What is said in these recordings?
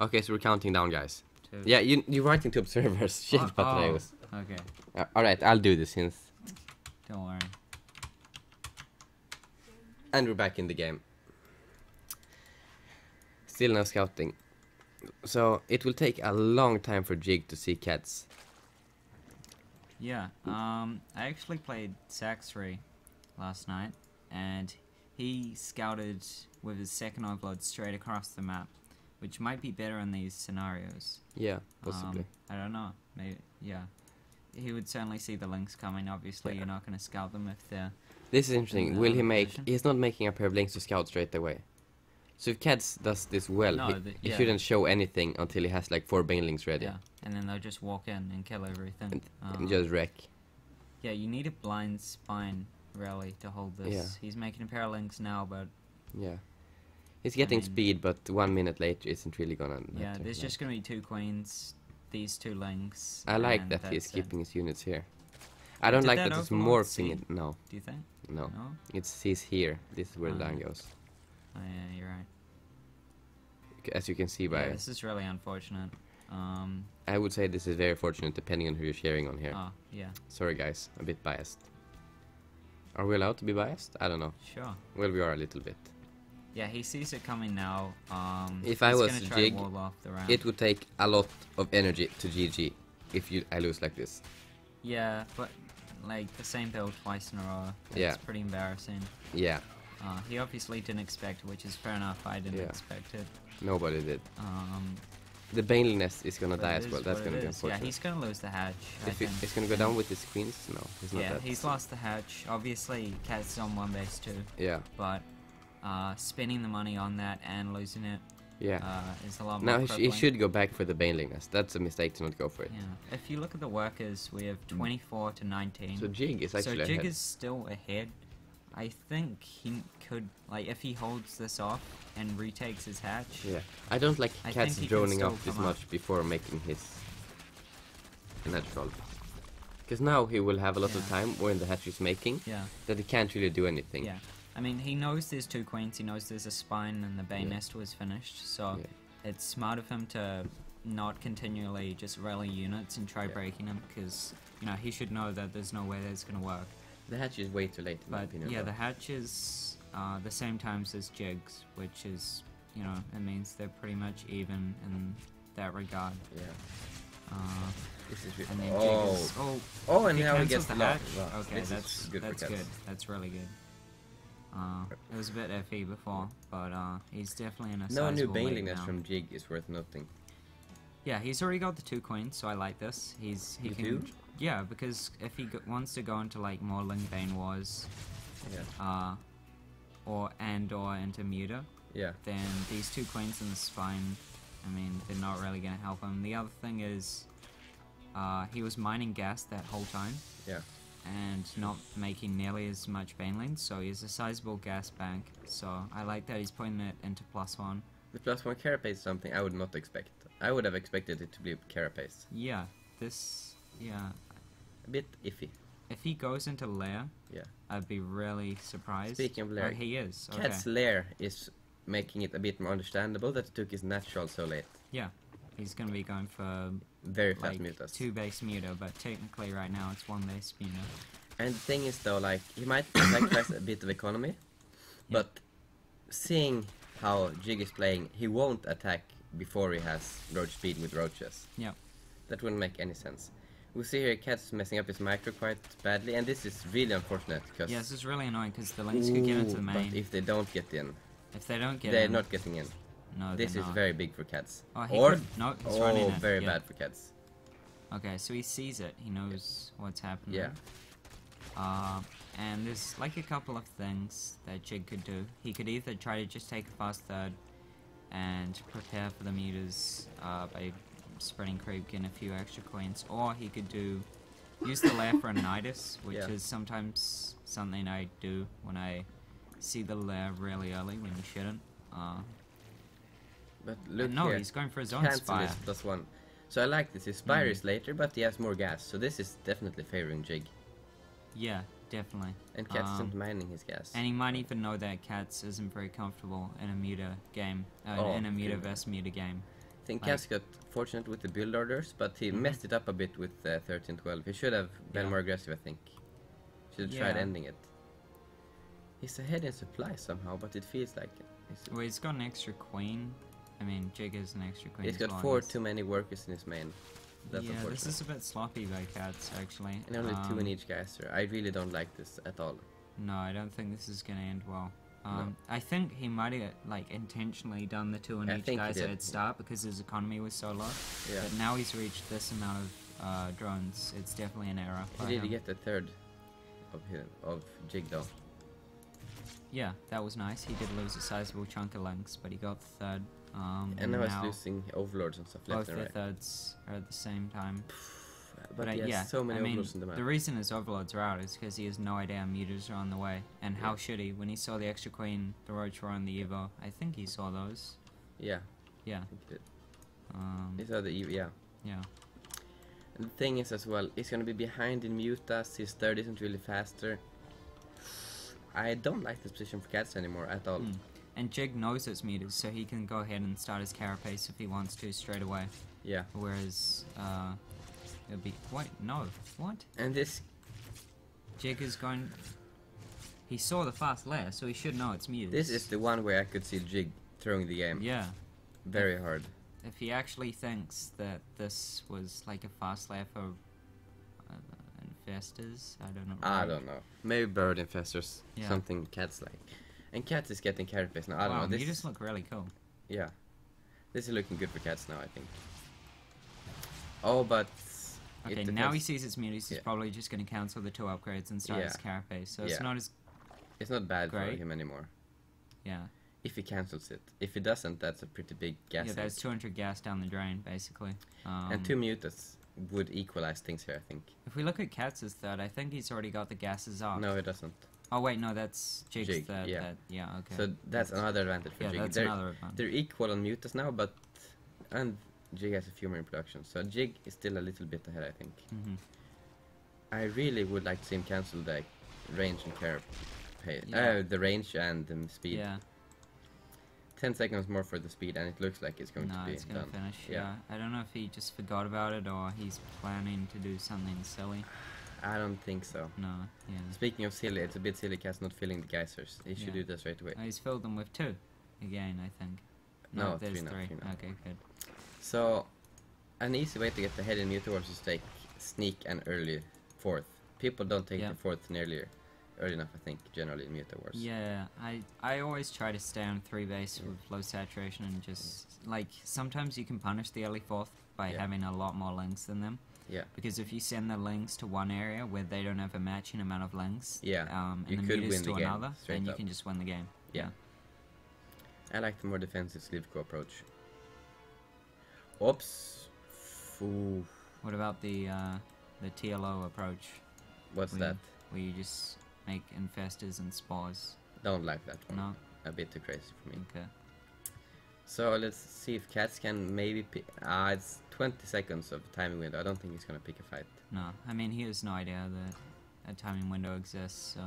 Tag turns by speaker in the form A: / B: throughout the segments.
A: Okay, so we're counting down, guys.
B: 2.
A: Yeah, you're writing to observers. Shit, Patreus.
B: Okay.
A: Alright, I'll do this since...
B: Don't worry.
A: And we're back in the game. Still no scouting. So, it will take a long time for Jig to see CatZ.
B: Yeah, I actually played Sax3 last night, and he scouted with his second overload straight across the map, which might be better in these scenarios.
A: Yeah, possibly.
B: I don't know. Maybe, yeah. He would certainly see the links coming. Obviously, you're not going to scout them if they're...
A: This is interesting. Will he make...
B: position.
A: He's not making a pair of links to scout straight away. So if CatZ does this well,
B: No,
A: he shouldn't show anything until he has like 4 banelings ready.
B: Yeah, and then they'll just walk in and kill everything.
A: And just wreck.
B: Yeah, you need a blind spine, really, to hold this.
A: Yeah.
B: He's making a pair of links now, but...
A: Yeah. He's getting
B: mean-
A: speed, but 1 minute later isn't really gonna
B: Yeah,
A: matter.
B: there's just going to be 2 queens, these 2 links.
A: I like
B: and
A: that he's
B: that's it.
A: keeping his units here. I don't
B: Did
A: like
B: that
A: that it's
B: overlord
A: morphing
B: see?
A: it. No,
B: Do you think?
A: no.
B: No?
A: He's here. This is where the line goes.
B: Oh, yeah, you're right.
A: As you can see by...
B: Yeah, this is really unfortunate.
A: I would say this is very fortunate depending on who you're sharing on here.
B: Oh, yeah,
A: Sorry guys, a bit biased. Are we allowed to be biased? I don't know.
B: sure.
A: Well, we are a little bit.
B: Yeah, he sees it coming now.
A: If I
B: he's
A: was
B: gonna try
A: Jig,
B: to wall off the round.
A: It would take a lot of energy to GG if I lose like this.
B: Yeah, but like the same build twice in a row. It's
A: Yeah.
B: pretty embarrassing.
A: Yeah,
B: He obviously didn't expect it, which is fair enough. I didn't
A: Yeah.
B: expect it.
A: nobody did.
B: Um,
A: The baneliness is gonna
B: but
A: die
B: it
A: as well.
B: is
A: That's
B: what
A: gonna
B: it
A: be
B: is. Yeah,
A: unfortunate.
B: he's gonna lose the hatch. I
A: If
B: think.
A: he's gonna go down with his queens, no, he's not
B: Yeah,
A: that.
B: he's lost the hatch. Obviously, CatZ on 1 base too,
A: Yeah,
B: but spending the money on that and losing it
A: yeah.
B: is a lot
A: Now
B: more
A: he
B: crippling.
A: should go back for the baneliness. That's a mistake to not go for it.
B: Yeah, if you look at the workers, we have 24 to 19.
A: So Jig is actually
B: So Jig
A: ahead.
B: is still ahead. I think he could, like, if he holds this off and retakes his hatch.
A: Yeah, I don't like
B: I
A: cats
B: think he can
A: droning
B: still
A: up this
B: come up.
A: much before making his natural. Because now he will have a lot of
B: Yeah.
A: time when the hatch is making
B: Yeah,
A: that he can't really do anything.
B: yeah. I mean, he knows there's 2 queens, he knows there's a spine, and the Bane
A: Yeah.
B: nest was finished, so
A: Yeah.
B: it's smart of him to not continually just rally units and try
A: Yeah.
B: breaking them, because, you know, he should know that there's no way that's going to work.
A: The hatch is way too late in my
B: But,
A: opinion.
B: yeah,
A: though.
B: the hatch is the same times as Jig's, which is, you know, it means they're pretty much even in that regard.
A: Yeah. This is
B: And then
A: oh.
B: Jig is...
A: Oh, and
B: he
A: now he
B: cancels
A: gets
B: the
A: the lock.
B: hatch.
A: Wow.
B: Okay,
A: This is
B: that's
A: good for
B: that's
A: cats.
B: good. That's really good. It was a bit iffy before, but he's definitely in a
A: No new
B: sizable lead
A: baneliness
B: now.
A: from Jig is worth nothing.
B: Yeah, he's already got the 2 queens, so I like this. He
A: You
B: can
A: do?
B: yeah, because if he wants to go into like more Ling Bane Wars,
A: Yeah.
B: or into Muta,
A: Yeah.
B: then these 2 queens in the spine, I mean, they're not really gonna help him. The other thing is, he was mining gas that whole time.
A: Yeah.
B: And not making nearly as much banelings, so he has a sizable gas bank. So I like that he's putting it into +1.
A: The +1 carapace is something I would not expect. I would have expected it to be carapace.
B: Yeah, yeah.
A: A bit iffy.
B: If he goes into lair,
A: Yeah.
B: I'd be really surprised.
A: Speaking of lair,
B: Oh, he is. Okay.
A: CatZ lair is making it a bit more understandable that he took his natural so late.
B: Yeah, he's gonna be going for
A: Very fast
B: like
A: mutas.
B: 2 base muta, but technically right now it's 1 base muta.
A: And the thing is though, like, he might sacrifice a bit of economy, but seeing how Jig is playing, he won't attack before he has roach speed with roaches.
B: Yep.
A: That wouldn't make any sense. We see here CatZ messing up his micro quite badly, and this is really unfortunate, because...
B: Yeah, this is really annoying because the links could get into the main.
A: But if they don't get in,
B: If they don't get
A: they're
B: in,
A: not getting in.
B: no,
A: This
B: they're
A: is
B: not.
A: very big for CatZ.
B: Oh, he
A: Or,
B: could, no, he's running it.
A: very
B: Yeah.
A: bad for CatZ.
B: Okay, so he sees it. He knows what's happening.
A: Yeah.
B: And there's like a couple of things that Jig could do. He could either try to just take a fast third and prepare for the meters by spreading creep, getting a few extra coins, or he could use the lair for a nidus, which
A: Yeah.
B: is sometimes something I do when I see the lair really early when you shouldn't.
A: But look
B: no,
A: here.
B: he's going for his own
A: Cancel
B: spire.
A: is +1. So I like this. His spire is later, but he has more gas. So this is definitely favoring Jig.
B: Yeah, definitely.
A: And CatZ isn't mining his gas.
B: And he might even know that CatZ isn't very comfortable in a muta game,
A: Oh,
B: in a muta
A: good.
B: vs muta game.
A: think
B: Like-
A: CatZ got fortunate with the build orders, but he
B: Mhm.
A: messed it up a bit with 13-12. He should have been
B: Yeah.
A: more aggressive, I think. Should have tried
B: Yeah.
A: ending it. He's ahead in supply somehow, but it feels like it.
B: Well, he's got an extra queen. I mean, Jig has an extra queen.
A: He's
B: as
A: got
B: well, I
A: 4
B: guess.
A: too many workers in his main. That's
B: Yeah,
A: unfortunate.
B: this is a bit sloppy by CatZ actually.
A: And only 2 in each geyser. I really don't like this at all.
B: No, I don't think this is gonna end well.
A: No.
B: I think he might have like intentionally done the 2 in
A: I
B: each
A: think he
B: geyser
A: did.
B: at start because his economy was so low.
A: Yeah.
B: But now he's reached this amount of drones. It's definitely an error.
A: He
B: by
A: did
B: him.
A: get the third of Jig though.
B: Yeah, that was nice. He did lose a sizable chunk of links, but he got the third.
A: And now he's losing overlords and stuff
B: both
A: left and
B: the
A: right.
B: thirds are at the same time.
A: But
B: But
A: he has
B: yeah,
A: so many
B: I mean,
A: overlords in the map.
B: the reason his overlords are out is because he has no idea meters are on the way. And how
A: Yeah.
B: should he? When he saw the extra queen, the roach roar, and the Evo, I think he saw those.
A: Yeah,
B: Yeah.
A: I think he did.
B: Um,
A: These are the yeah.
B: yeah.
A: And the thing is as well, he's gonna be behind in mutas. His third isn't really faster. I don't like this position for CatZ anymore at all.
B: Mm. And Jig knows it's meters, so he can go ahead and start his carapace if he wants to straight away.
A: Yeah,
B: Whereas, it'll be wait, no, what?
A: and this
B: Jig is going. He saw the fast layer, so he should know it's meters.
A: this is the one where I could see Jig throwing the game
B: Yeah.
A: very hard.
B: If he actually thinks that this was like a fast layer for infestors, I don't know.
A: I don't know. Maybe bird infestors,
B: Yeah.
A: something CatZ like. And CatZ is getting carapace now. I don't
B: Wow,
A: know. This
B: you just look really cool.
A: yeah, this is looking good for CatZ now. I think. Oh, but it
B: Okay, now he
A: depends.
B: sees it's meters. He's
A: Yeah.
B: probably just going to cancel the 2 upgrades and start his
A: Yeah.
B: carapace. So
A: Yeah.
B: it's not as
A: It's not bad for
B: Great.
A: him anymore.
B: yeah.
A: If he cancels it. If he doesn't, that's a pretty big gas.
B: Yeah, there's
A: sink.
B: 200 gas down the drain, basically.
A: And 2 mutas would equalize things here, I think.
B: If we look at CatZ's third, I think he's already got the gases off.
A: No, he doesn't.
B: Oh wait, no, that's Jig's
A: Jig,
B: third.
A: yeah.
B: Yeah, okay.
A: So that's another advantage for
B: yeah,
A: Jig.
B: that's
A: They're,
B: another advantage.
A: they're equal on mutas now, but and Jig has a few more in production. So Jig is still a little bit ahead, I think.
B: Mhm.
A: I really would like to see him cancel the range and care.
B: Yeah.
A: The range and the speed.
B: Yeah,
A: 10 seconds more for the speed, and it looks like it's going
B: no,
A: to be
B: it's gonna
A: done.
B: finish.
A: Yeah.
B: Yeah. I don't know if he just forgot about it or he's planning to do something silly.
A: I don't think so.
B: No, yeah.
A: Speaking of silly, it's a bit silly CatZ not filling the geysers. He should
B: Yeah.
A: do that right away.
B: Oh, he's filled them with 2 again, I think.
A: No,
B: there's
A: 3 now,
B: 3.
A: 3 now.
B: Okay, good.
A: So, an easy way to get ahead in Muta Wars is to take sneak and early 4th. People don't take
B: Yeah.
A: the 4th nearly early enough, I think, generally in Muta Wars.
B: Yeah, I always try to stay on 3 base with low saturation and just like sometimes you can punish the early 4th by
A: Yeah.
B: having a lot more links than them.
A: Yeah.
B: Because if you send the links to one area where they don't have a matching amount of links,
A: Yeah,
B: and
A: you
B: the
A: could
B: meters
A: win
B: to
A: the game,
B: another,
A: straight
B: then you
A: up.
B: can just win the game.
A: Yeah. I like the more defensive Slivko approach. Oops. Ooh.
B: What about the TLO approach?
A: What's
B: where
A: that?
B: Where you just make infestors and spores?
A: Don't like that one.
B: No?
A: A bit too crazy for me.
B: Okay.
A: So let's see if CatZ can maybe pick. It's 20 seconds of timing window. I don't think he's gonna pick a fight.
B: No, I mean he has no idea that a timing window exists, so...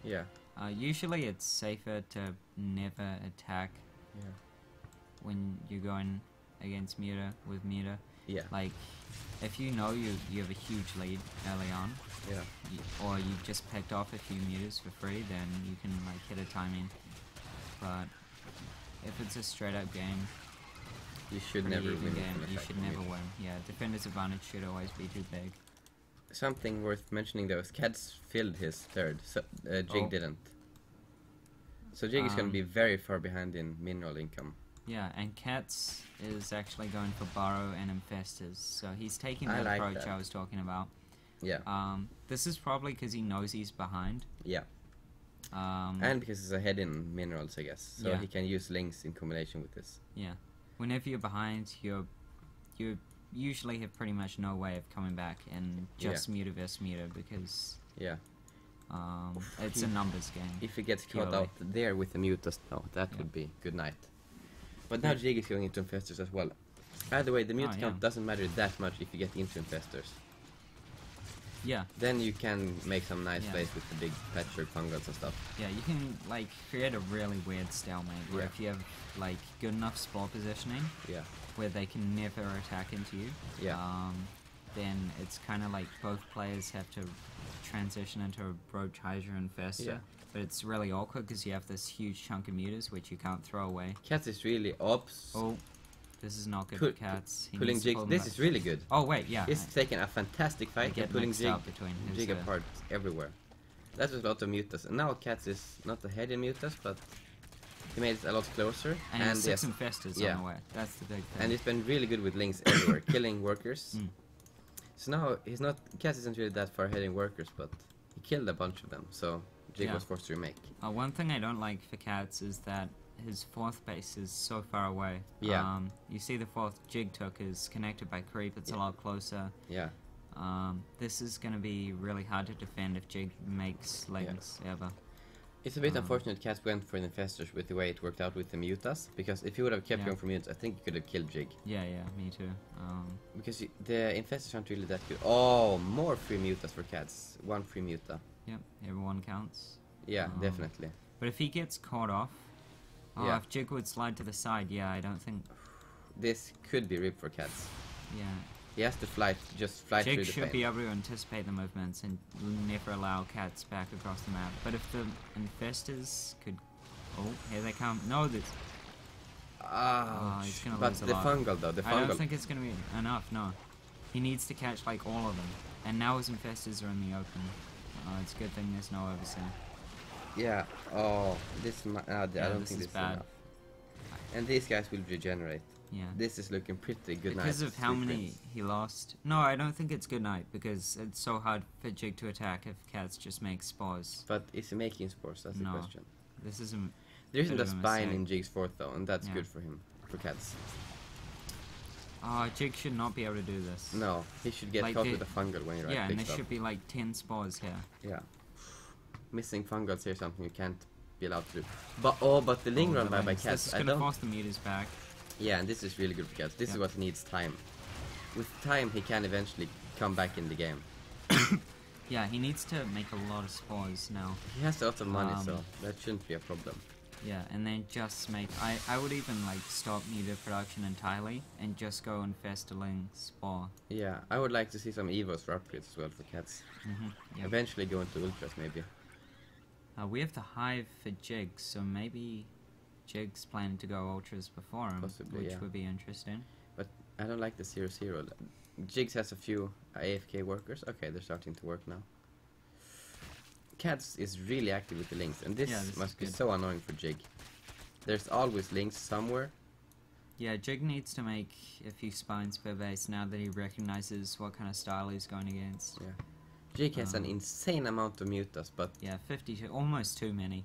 A: Yeah.
B: Usually it's safer to never attack
A: Yeah.
B: when you're going against Muta with Muta.
A: Yeah.
B: Like, if you know you have a huge lead early on,
A: Yeah.
B: or you've just picked off a few Mutas for free, then you can like hit a timing. But if it's a straight up game,
A: You should
B: pretty
A: never
B: even
A: win.
B: game,
A: from
B: you
A: attack
B: should
A: from
B: never
A: mid.
B: win. Yeah, defender's advantage should always be too big.
A: Something worth mentioning though is CatZ filled his third. So Jig
B: Oh.
A: didn't. So Jig is gonna be
B: Um,
A: very far behind in mineral income.
B: Yeah, and CatZ is actually going for Burrow and Infestors, so he's taking
A: I
B: that
A: like
B: approach
A: that.
B: I was talking about.
A: Yeah.
B: This is probably because he knows he's behind.
A: Yeah. And because he's ahead in minerals, I guess. So
B: Yeah.
A: he can use links in combination with this.
B: Yeah, whenever you're behind, you usually have pretty much no way of coming back in just Muta vs Muta because
A: Yeah.
B: it's a numbers game.
A: If he gets caught
B: Purely.
A: out there with the mutas, no, that
B: Yeah.
A: would be good night. But now
B: Yeah.
A: Jig is going into infestors as well. By the way, the mute
B: Oh,
A: count
B: yeah.
A: doesn't matter that much if you get into infestors.
B: Yeah,
A: Then you can make some nice
B: Yeah.
A: plays with the big patchwork fungals and stuff.
B: yeah, you can like create a really weird stalemate where
A: Yeah.
B: if you have like good enough spot positioning,
A: Yeah.
B: where they can never attack into you.
A: Yeah.
B: Then it's kind of like both players have to transition into a Roach Hydra and Fester.
A: Yeah.
B: But it's really awkward because you have this huge chunk of mutas which you can't throw away.
A: CatZ is really ops.
B: Oh, this is not good for CatZ. He
A: Pulling
B: needs to
A: Jig.
B: pull them
A: This
B: up.
A: is really good.
B: Oh wait, yeah.
A: He's taking a fantastic
B: I
A: fight and
B: get
A: pulling
B: mixed
A: Jig,
B: up between his,
A: Jig apart everywhere. That was a lot of mutas. And now CatZ is not ahead in mutas, but he made it a lot closer.
B: And 6 infestors
A: yeah.
B: on the way. That's the big thing.
A: And he's been really good with links everywhere, killing workers.
B: Mm.
A: So now he's not. CatZ isn't really that far ahead in workers, but he killed a bunch of them. So Jig
B: Yeah.
A: was forced to remake.
B: One thing I don't like for CatZ is that his 4th base is so far away.
A: Yeah.
B: You see the 4th Jig took is connected by creep. It's a lot closer.
A: Yeah.
B: This is going to be really hard to defend if Jig makes links ever.
A: It's a bit unfortunate CatZ went for the infestors with the way it worked out with the mutas, because if he would have kept
B: Yeah.
A: going for mutas, I think he could have killed Jig.
B: Yeah, me too.
A: Because the infestors aren't really that good. Oh, more free mutas for CatZ. 1 free muta.
B: Yep, everyone counts.
A: Yeah, definitely.
B: But if he gets caught off,
A: Yeah.
B: if Jig would slide to the side, yeah, I don't think.
A: This could be ripped for CatZ.
B: Yeah,
A: He has to just fly
B: Jig
A: through the
B: should
A: paint.
B: be able to anticipate the movements and never allow CatZ back across the map. But if the infestors could, oh, here they come. No, this. He's gonna
A: but
B: lose a
A: the
B: lot.
A: fungal though, the
B: I
A: fungal.
B: don't think it's gonna be enough. No, he needs to catch like all of them. And now his infestors are in the open. It's a good thing there's no overseer.
A: Yeah. Oh, this. I don't
B: this
A: think
B: is
A: this
B: bad.
A: is enough. And these guys will regenerate.
B: Yeah.
A: This is looking pretty good.
B: Because
A: night,
B: of how
A: Street
B: many
A: Prince.
B: he lost. No, I don't think it's good night because it's so hard for Jig to attack if CatZ just makes spores.
A: But is he making spores? That's the
B: No.
A: question.
B: This isn't.
A: There isn't
B: Bit
A: a
B: of a
A: spine
B: mistake.
A: in Jig's 4th though, and that's
B: Yeah.
A: good for him, for CatZ.
B: Jig should not be able to do this.
A: No, he should get
B: Like
A: caught
B: they-
A: with a fungal when you're
B: Yeah,
A: right
B: and there
A: picks up.
B: should be like 10 spores here.
A: Yeah. Missing fungals here is something you can't be allowed to do. But the Ling run by
B: This
A: CatZ,
B: is
A: I
B: gonna
A: don't.
B: force the meters back.
A: Yeah, and this is really good for CatZ. This is
B: Yeah.
A: what he needs time. With time, he can eventually come back in the game.
B: Yeah, he needs to make a lot of spores now.
A: He has a lot of money, so
B: Um,
A: that shouldn't be a problem.
B: Yeah, and then just make. I would even like stop meter production entirely and just go infestaling spore.
A: Yeah, I would like to see some Evos for upgrades as well for CatZ.
B: Yep.
A: Eventually go into Ultras maybe.
B: We have the Hive for Jig, so maybe Jig's planning to go Ultras before him,
A: Possibly,
B: which
A: yeah.
B: would be interesting.
A: But I don't like the 0-0. Jigs has a few AFK workers. Okay, they're starting to work now. CatZ is really active with the links, and this
B: This
A: must
B: is
A: be
B: good.
A: so annoying for Jig. There's always links somewhere.
B: Yeah, Jig needs to make a few spines per base now that he recognizes what kind of style he's going against.
A: Yeah. Jig has an insane amount of mutas, but
B: Yeah, 52, almost too many.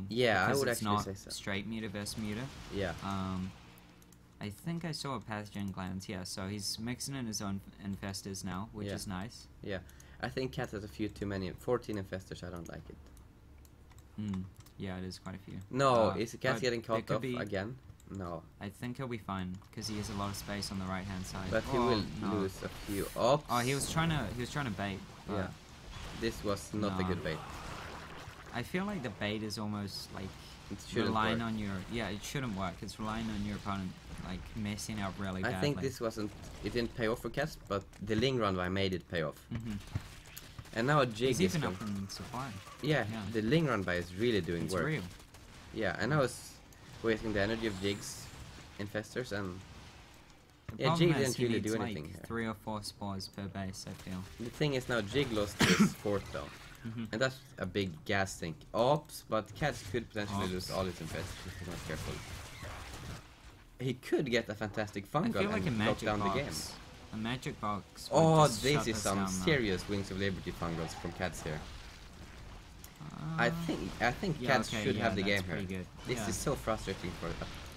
A: Yeah, I
B: because
A: would
B: it's
A: actually
B: not
A: say so.
B: straight meter versus meter.
A: yeah.
B: I think I saw a pathogen glands, yeah, so he's mixing in his own infestors now, which
A: Yeah.
B: is nice.
A: Yeah. I think CatZ has a few too many. 14 infestors, I don't like it.
B: Yeah, it is quite a few.
A: No, is CatZ
B: but
A: getting
B: it
A: caught
B: could
A: off
B: be-
A: again? No.
B: I think he'll be fine, because he has a lot of space on the right-hand side.
A: But he
B: Oh,
A: will
B: no.
A: lose a few ops.
B: Oh, he was trying to bait. But
A: Yeah. This was not a
B: No.
A: good bait.
B: I feel like the bait is almost like
A: It shouldn't
B: relying
A: work.
B: on your. Yeah, it shouldn't work. It's relying on your opponent like messing up really
A: I
B: badly.
A: think this wasn't. It didn't pay off for CatZ, but the Ling run by made it pay off. And now Jig
B: He's
A: is
B: even
A: going.
B: up in supply.
A: Yeah,
B: Yeah.
A: the Ling run by is really doing
B: It's
A: work.
B: real.
A: Yeah, and now it's wasting the energy of Jig's infestors, and
B: The
A: yeah,
B: problem
A: Jig
B: is
A: didn't
B: he
A: really
B: needs
A: do
B: like
A: anything here.
B: 3 or 4 spores per base. I feel.
A: The thing is now Jig lost his 4th though, and that's a big gas sink. Ops, but CatZ could potentially lose all his infestors if he's not careful. He could get a fantastic
B: I
A: fungal
B: feel like a
A: and lock
B: magic
A: down
B: box.
A: the game.
B: A magic box. would
A: Oh,
B: just
A: this
B: shut
A: is
B: us
A: some
B: down now.
A: serious Wings of Liberty fungals from CatZ here. I think
B: yeah,
A: CatZ
B: okay,
A: should
B: yeah,
A: have the
B: that's
A: game here.
B: pretty good.
A: This
B: Yeah.
A: is so frustrating for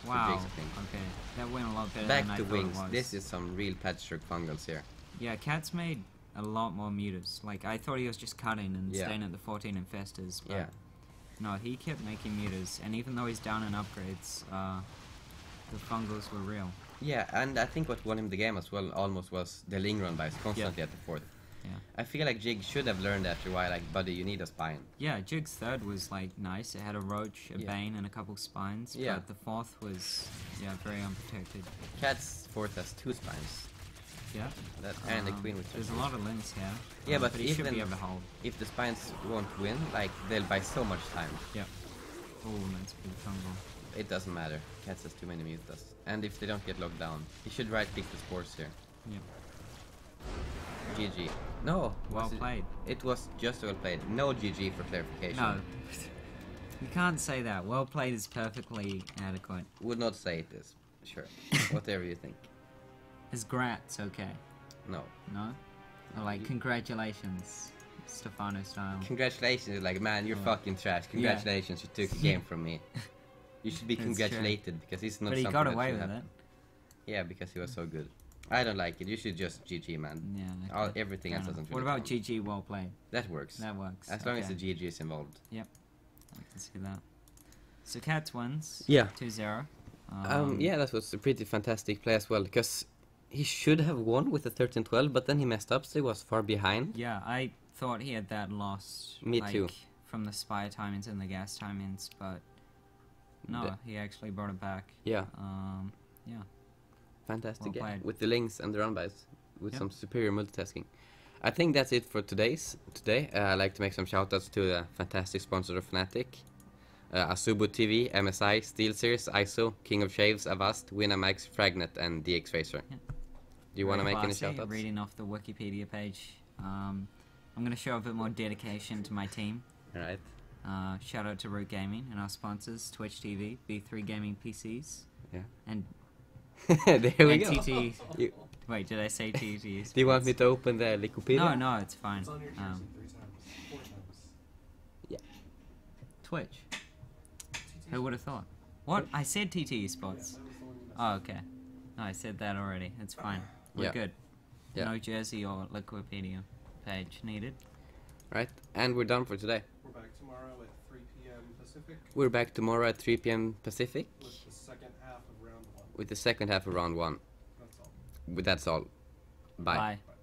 B: Wow.
A: Jigs, I think.
B: Okay, that went a lot better
A: Back
B: than I
A: to
B: thought it
A: Wings.
B: was.
A: This is some real patchwork fungals here.
B: Yeah, CatZ made a lot more meters. Like I thought he was just cutting and
A: Yeah.
B: staying at the 14 infestors, but
A: Yeah.
B: no, he kept making meters. And even though he's down in upgrades, the fungals were real.
A: Yeah, and I think what won him the game as well almost was the Ling run by constantly at the 4th.
B: Yeah.
A: I feel like Jig should have learned after a while, like, buddy, you need a spine.
B: Yeah, Jig's third was like nice. It had a roach, a
A: Yeah.
B: bane, and a couple spines.
A: Yeah.
B: But the fourth was very unprotected.
A: CatZ fourth has 2 spines.
B: Yeah.
A: That and a queen with 2
B: There's a lot of limbs here.
A: Yeah, but
B: he should
A: even
B: be able to hold.
A: if the spines won't win, like, they'll buy so much time.
B: Yeah. Oh, that's a big combo.
A: It doesn't matter. CatZ has too many mutas. And if they don't get locked down, he should right-click the spores here.
B: Yeah.
A: GG. No.
B: Well
A: was it-
B: played.
A: It was just well played. No GG for clarification.
B: No. You can't say that. Well played is perfectly adequate.
A: Would not say it is. Sure. Whatever you think.
B: Is Gratz okay?
A: No.
B: No? Or like, congratulations, Stefano style.
A: Congratulations. Like, man, you're
B: Yeah.
A: fucking trash. Congratulations. You took a game from me. You should be
B: It's true.
A: congratulated because he's not
B: But he
A: something
B: got
A: that
B: away
A: should
B: with it.
A: happen. Yeah, because he was so good. I don't like it. You should just GG, man.
B: Yeah.
A: All, everything else doesn't
B: What
A: really
B: about
A: count.
B: GG well played?
A: That works.
B: That works.
A: As long as
B: okay.
A: the GG is involved.
B: I can see that. So CatZ wins.
A: Yeah.
B: 2-0.
A: Yeah, that was a pretty fantastic play as well, because he should have won with the 13-12, but then he messed up, so he was far behind.
B: Yeah, I thought he had that lost.
A: Me
B: like,
A: too.
B: From the spy timings and the gas timings, but no,
A: The-
B: he actually brought it back.
A: Yeah,
B: Yeah.
A: fantastic
B: Well
A: game.
B: played.
A: With the links and the runbys, with
B: Yep.
A: some superior multitasking. I think that's it for today. I'd like to make some shoutouts to the fantastic sponsor of Fnatic. Asubu TV, MSI, SteelSeries, ISO, King of Shaves, Avast, Winamax, Fragnet, and DX Racer.
B: Yeah.
A: Do you want to
B: Very
A: make any
B: classy,
A: shoutouts?
B: Reading off the Wikipedia page. I'm going to show a bit more dedication to my team.
A: Alright.
B: Shout out to Root Gaming and our sponsors, Twitch TV, B3 Gaming PCs.
A: Yeah.
B: And,
A: There we
B: and
A: go.
B: TT.
A: You-
B: Wait, did I say TT?
A: Do you want me to open the Wikipedia?
B: No, it's fine.
C: It's on your jersey 3 times, 4 times.
A: Yeah.
B: Twitch. Who would have thought? What? I said TT Sports.
C: That was the one you messed
B: Oh, okay. No, I said that already. It's fine. We're
A: Yeah.
B: good.
A: Yeah.
B: No jersey or Wikipedia page needed.
A: Right, and we're done for today.
C: We're back tomorrow at 3 p.m. Pacific
A: We're back tomorrow at 3 p.m. Pacific
C: with the second half of round 1.
A: with the second half of round 1.
C: That's all.
A: That's all. Bye.
B: Bye.
C: Bye.